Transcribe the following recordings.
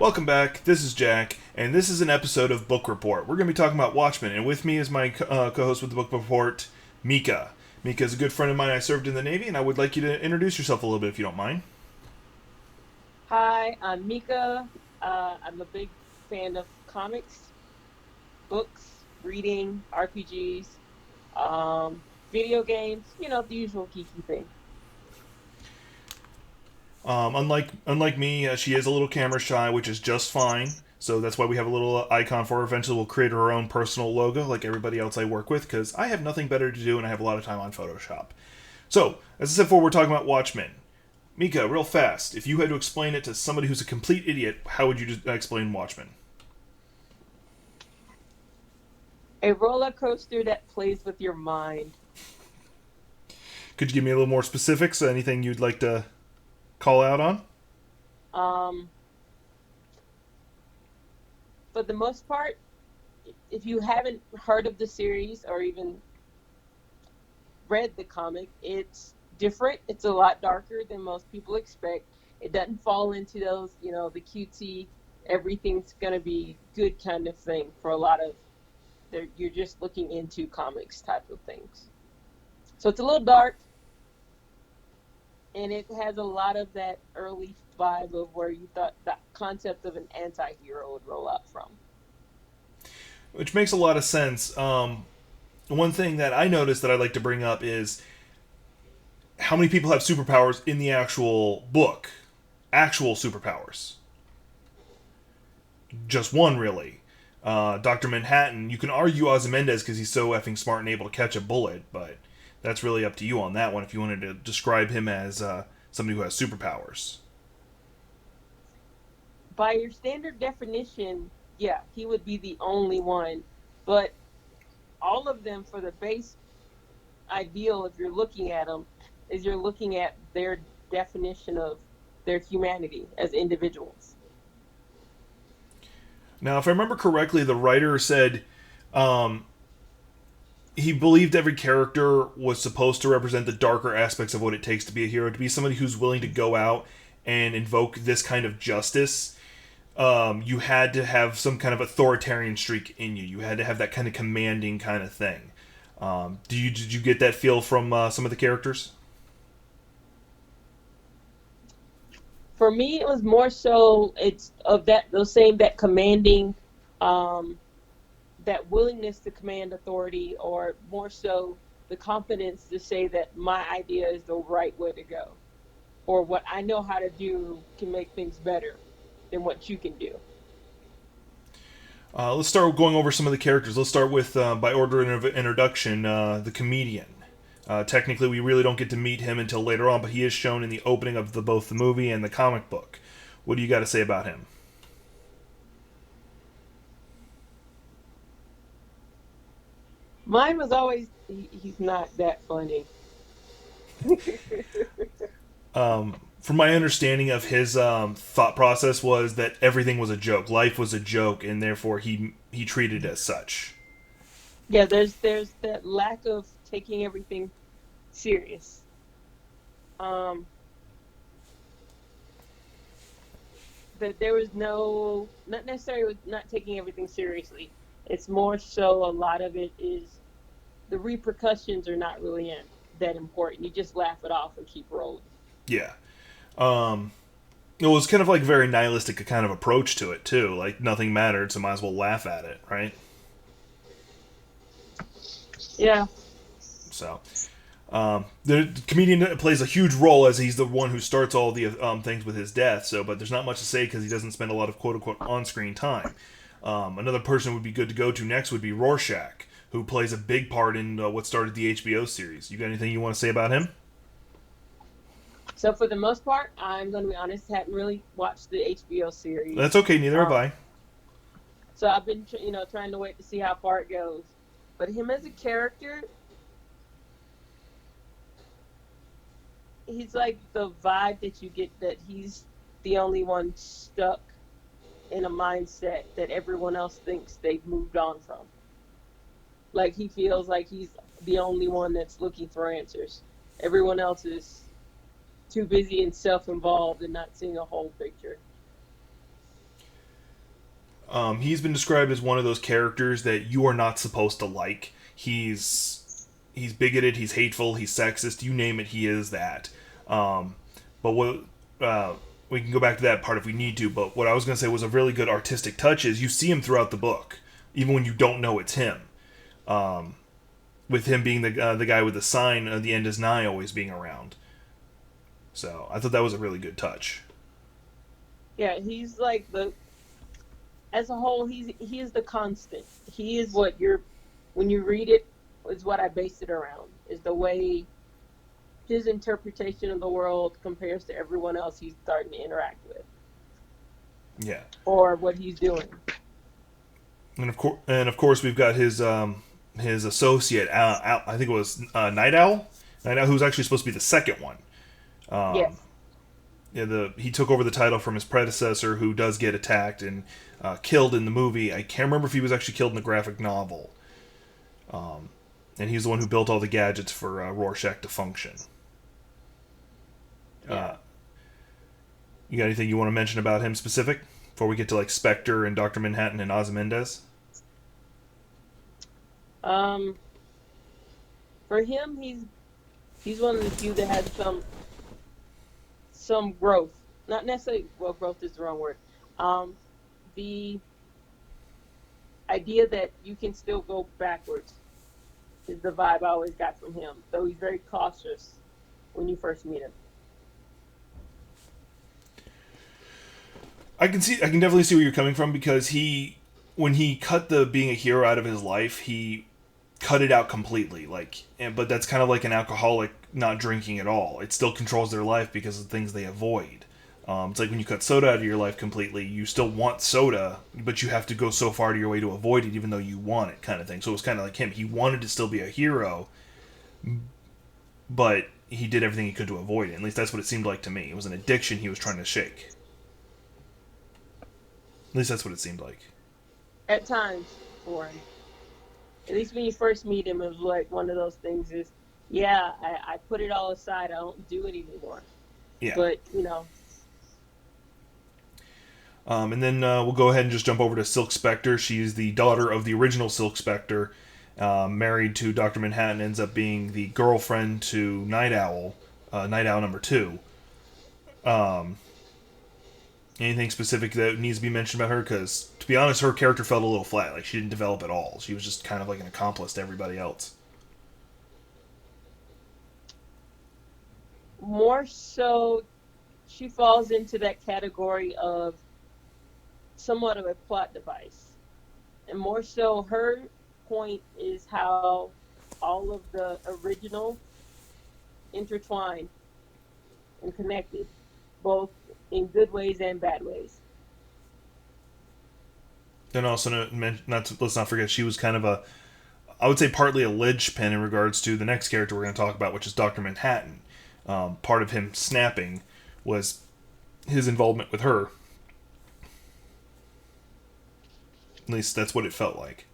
Welcome back. This is Jack, and this is an episode of Book Report. We're going to be talking about Watchmen, and with me is my co-host with the Book Report, Meeka. Meeka is a good friend of mine. I served in the Navy, and I would like you to introduce yourself a little bit if you don't mind. Hi, I'm Mika. I'm a big fan of comics, books, reading, RPGs, video games, the usual geeky thing. Unlike me, she is a little camera shy, which is just fine. So that's why we have a little icon for her. Eventually, we'll create her own personal logo, like everybody else I work with, because I have nothing better to do, and I have a lot of time on Photoshop. So, as I said before, we're talking about Watchmen. Mika, real fast, if you had to explain it to somebody who's a complete idiot, how would you explain Watchmen? A roller coaster that plays with your mind. Could you give me a little more specifics? Anything you'd like to call out on? Um, for the most part, if you haven't heard of the series or even read the comic, it's different. It's a lot darker than most people expect. It doesn't fall into those, the cutesy, everything's gonna be good kind of thing for a lot of you're just looking into comics type of things. So it's a little dark, and it has a lot of that early vibe of where you thought that concept of an anti-hero would roll out from. Which makes a lot of sense. One thing that I noticed that I'd like to bring up is how many people have superpowers in the actual book. Actual superpowers. Just one, really. Dr. Manhattan, you can argue Ozymandias because he's so effing smart and able to catch a bullet, but that's really up to you on that one if you wanted to describe him as somebody who has superpowers. By your standard definition, yeah, he would be the only one. But all of them, for the base ideal, if you're looking at them, is you're looking at their definition of their humanity as individuals. Now, if I remember correctly, the writer said um, he believed every character was supposed to represent the darker aspects of what it takes to be a hero, to be somebody who's willing to go out and invoke this kind of justice. You had to have some kind of authoritarian streak in you. You had to have that kind of commanding kind of thing. Did you get that feel from some of the characters? For me, it was more so it's of that commanding, um, that willingness to command authority, or more so the confidence to say that my idea is the right way to go, or what I know how to do can make things better than what you can do. Let's start going over some of the characters. Let's start with, by order of introduction, the comedian. Technically, we really don't get to meet him until later on, but he is shown in the opening of both the movie and the comic book. What do you got to say about him? Mine was always he's not that funny. From my understanding of his thought process was that everything was a joke, life was a joke, and therefore he treated it as such. Yeah, there's that lack of taking everything serious. Um, that there was not necessarily with not taking everything seriously. It's more so a lot of it is the repercussions are not really that important. You just laugh it off and keep rolling. Yeah. Um, it was kind of like very nihilistic kind of approach to it too. Like nothing mattered, so might as well laugh at it, right? Yeah, So the comedian plays a huge role as he's the one who starts all the things with his death. So, but there's not much to say because he doesn't spend a lot of quote unquote on screen time. Another person would be good to go to next would be Rorschach, who plays a big part in what started the HBO series. You got anything you want to say about him? so for the most part, I'm going to be honest, hadn't really watched the HBO series. That's okay. Neither have Um, I. so I've been, trying to wait to see how far it goes. But him as a character, he's like the vibe that you get that he's the only one stuck in a mindset that everyone else thinks they've moved on from. Like he feels like he's the only one that's looking for answers. Everyone else is too busy and self-involved and not seeing a whole picture. He's been described as one of those characters that you are not supposed to like. He's bigoted, he's hateful, he's sexist. You name it, he is that. But what we can go back to that part if we need to. But what I was going to say was a really good artistic touch is you see him throughout the book, even when you don't know it's him. With him being the guy with the sign, "The end is nigh," always being around. So I thought that was a really good touch. Yeah, he's like the as a whole, he is the constant. He is what you're when you read it is what I base it around. Is the way his interpretation of the world compares to everyone else he's starting to interact with, Yeah, or what he's doing. and of course we've got his associate. I think it was Night Owl. Night Owl, who's actually supposed to be the second one. Um, Yes. yeah, he took over the title from his predecessor, who does get attacked and killed in the movie. I can't remember if he was actually killed in the graphic novel. And he's the one who built all the gadgets for Rorschach to function. Yeah. You got anything you want to mention about him specific before we get to like Spectre and Doctor Manhattan and Ozymandias? Um, for him, he's one of the few that has some growth. Not necessarily, well, growth is the wrong word. Um, the idea that you can still go backwards is the vibe I always got from him. Though he's very cautious when you first meet him. I can definitely see where you're coming from because when he cut the being a hero out of his life, he cut it out completely. But that's kind of like an alcoholic not drinking at all. It still controls their life because of the things they avoid. It's like when you cut soda out of your life completely, you still want soda, but you have to go so far to your way to avoid it, even though you want it, kind of thing. So it was kind of like him. He wanted to still be a hero, but he did everything he could to avoid it. At least that's what it seemed like to me. It was an addiction he was trying to shake. At least that's what it seemed like. At times, for him. At least when you first meet him, it was like one of those things is, yeah, I put it all aside. I don't do it anymore. Yeah. But, And then we'll go ahead and just jump over to Silk Spectre. She's the daughter of the original Silk Spectre, married to Dr. Manhattan, ends up being the girlfriend to Night Owl, Night Owl number 2. Anything specific that needs to be mentioned about her? Because, to be honest, her character felt a little flat. Like, she didn't develop at all. She was just kind of like an accomplice to everybody else. more so, she falls into that category of somewhat of a plot device. And more so, her point is how all of the original intertwined and connected, both in good ways and bad ways. And also, let's not forget, she was kind of I would say partly a linchpin in regards to the next character we're going to talk about, which is Dr. Manhattan. Part of him snapping was his involvement with her. At least that's what it felt like.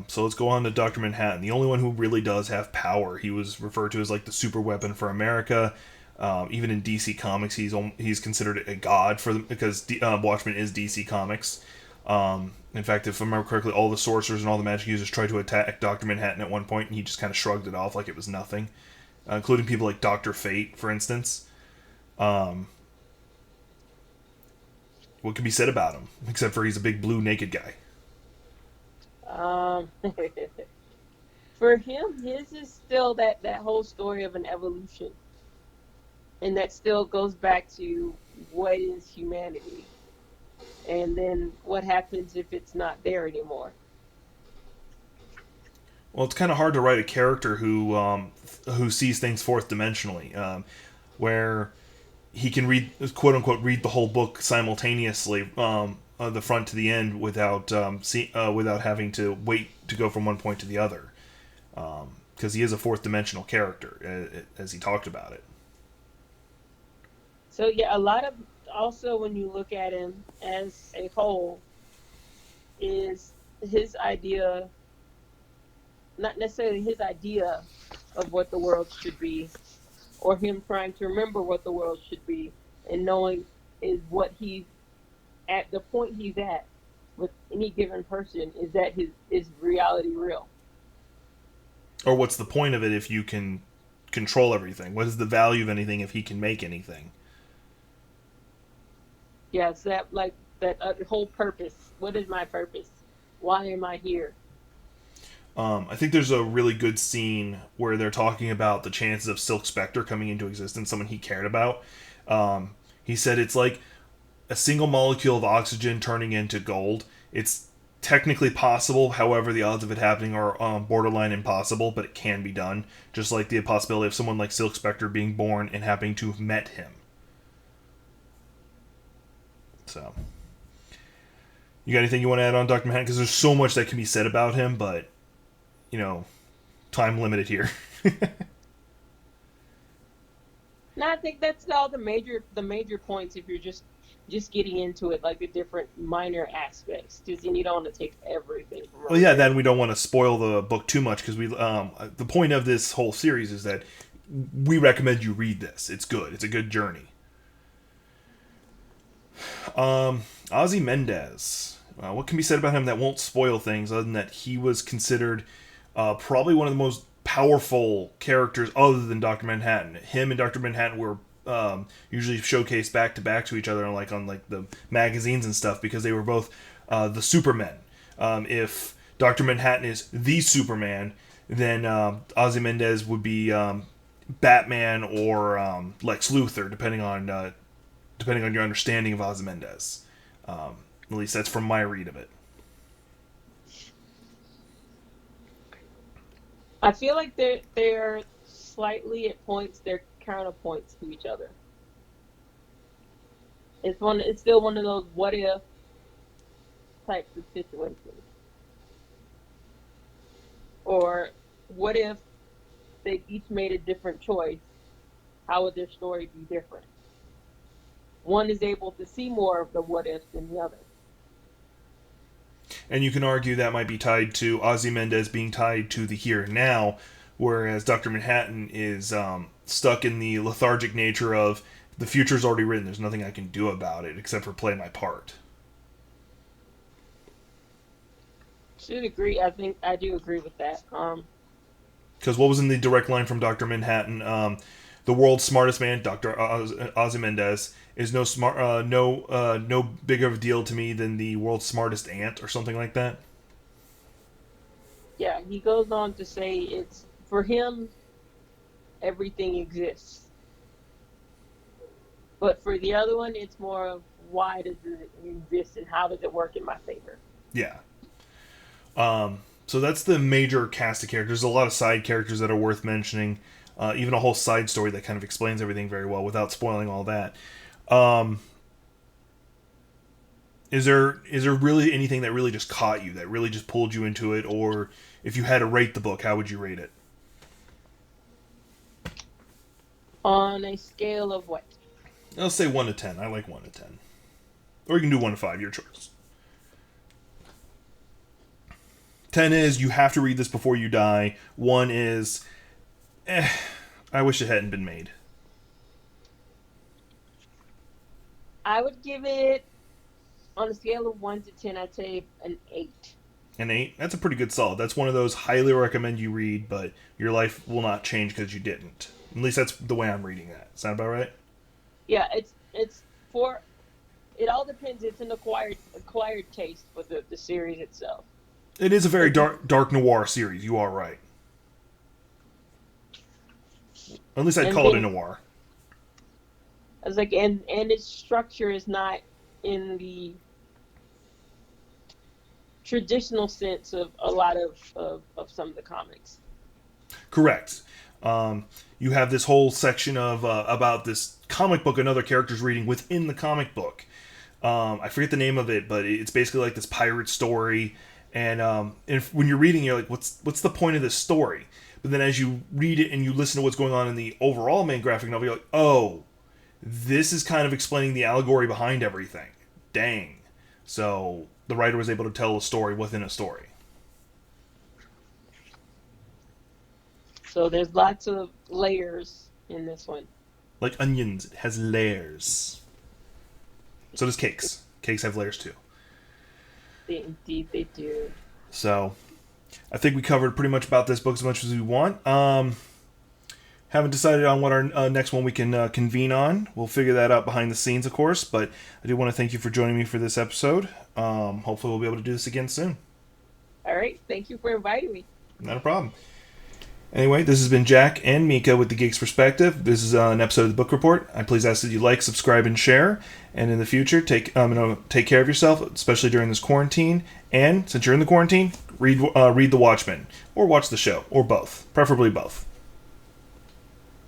So let's go on to Dr. Manhattan, the only one who really does have power. He was referred to as like the super weapon for America. Even in DC Comics, he's considered a god because Watchmen is DC Comics. In fact, if I remember correctly, all the sorcerers and all the magic users tried to attack Dr. Manhattan at one point, and he just kind of shrugged it off like it was nothing, including people like Dr. Fate, for instance. What can be said about him, except for he's a big blue naked guy? Um, for him, his is still that whole story of an evolution. And that still goes back to what is humanity. And then what happens if it's not there anymore. Well, it's kind of hard to write a character who sees things fourth dimensionally, where he can read, quote unquote, read the whole book simultaneously, the front to the end, without having to wait to go from one point to the other, because he is a fourth dimensional character, as he talked about it. So yeah, a lot of also when you look at him as a whole is his idea, not necessarily his idea of what the world should be, or him trying to remember what the world should be, and knowing is what he's at the point he's at with any given person. Is that his is reality real? Or what's the point of it if you can control everything? What is the value of anything if he can make anything? Yes, that like that whole purpose. What is my purpose? Why am I here? I think there's a really good scene where they're talking about the chances of Silk Spectre coming into existence, someone he cared about. He said it's like a single molecule of oxygen turning into gold. It's technically possible, however, the odds of it happening are borderline impossible, but it can be done. Just like the possibility of someone like Silk Spectre being born and having to have met him. So, you got anything you want to add on Dr. Manhattan? Because there's so much that can be said about him, but, you know, time limited here. No, I think that's all the major points. If you're just getting into it, like the different minor aspects, because then you don't want to take everything from Well, right yeah, there. then we don't want to spoil the book too much because the point of this whole series is that we recommend you read this. It's good. It's a good journey. Ozymandias. What can be said about him that won't spoil things, other than that he was considered probably one of the most powerful characters other than Doctor Manhattan. Him and Doctor Manhattan were usually showcased back to back to each other, on the magazines and stuff, because they were both the Supermen. If Doctor Manhattan is the Superman, then Ozymandias would be Batman or Lex Luthor, depending on your understanding of Ozymandias. At least that's from my read of it. I feel like they're slightly at points they're counterpoints to each other. It's still one of those what if types of situations. Or what if they each made a different choice? How would their story be different? One is able to see more of the what ifs than the other. And you can argue that might be tied to Ozymandias being tied to the here and now, whereas Dr. Manhattan is stuck in the lethargic nature of the future's already written. There's nothing I can do about it except for play my part. Should agree. I think I do agree with that. Because what was in the direct line from Dr. Manhattan? The world's smartest man, Dr. Ozymandias, is no bigger of a deal to me than the world's smartest ant, or something like that. Yeah, he goes on to say it's for him everything exists, but for the other one, it's more of why does it exist and how does it work in my favor. Yeah. So that's the major cast of characters. There's a lot of side characters that are worth mentioning. Even a whole side story that kind of explains everything very well without spoiling all that. Um, is there really anything that really just caught you, that really just pulled you into it, or if you had to rate the book, how would you rate it? On a scale of what? I'll say 1 to 10. I like 1 to 10, or you can do 1 to 5, your choice. 10 is you have to read this before you die. 1 is, I wish it hadn't been made. I would give it on a scale of 1 to 10. I'd say an 8. An 8, that's a pretty good solid. That's one of those highly recommend you read, but your life will not change because you didn't. At least that's the way I'm reading that. Sound about right? Yeah, it's for it all depends. It's an acquired taste for the series itself. It is a very Like dark noir series. You are right. At least I'd and call it a then noir. I was like and its structure is not in the traditional sense of a lot of some of the comics. Correct. You have this whole section of about this comic book another character's reading within the comic book. I forget the name of it, but it's basically like this pirate story. And when you're reading, you're like, what's the point of this story? But then as you read it and you listen to what's going on in the overall main graphic novel, you're like, oh, this is kind of explaining the allegory behind everything. Dang. So the writer was able to tell a story within a story. So there's lots of layers in this one. Like onions, it has layers. So does cakes. Cakes have layers too. Indeed, they do. So I think we covered pretty much about this book as much as we want. Haven't decided on what our next one we can convene on. We'll figure that out behind the scenes, of course. But I do want to thank you for joining me for this episode. Hopefully we'll be able to do this again soon. All right. Thank you for inviting me. Not a problem. Anyway, this has been Jack and Meeka with the Geek's Perspective. This is an episode of the Book Report. I please ask that you like, subscribe, and share. And in the future, take care of yourself, especially during this quarantine. And since you're in the quarantine, read the Watchmen or watch the show or both, preferably both.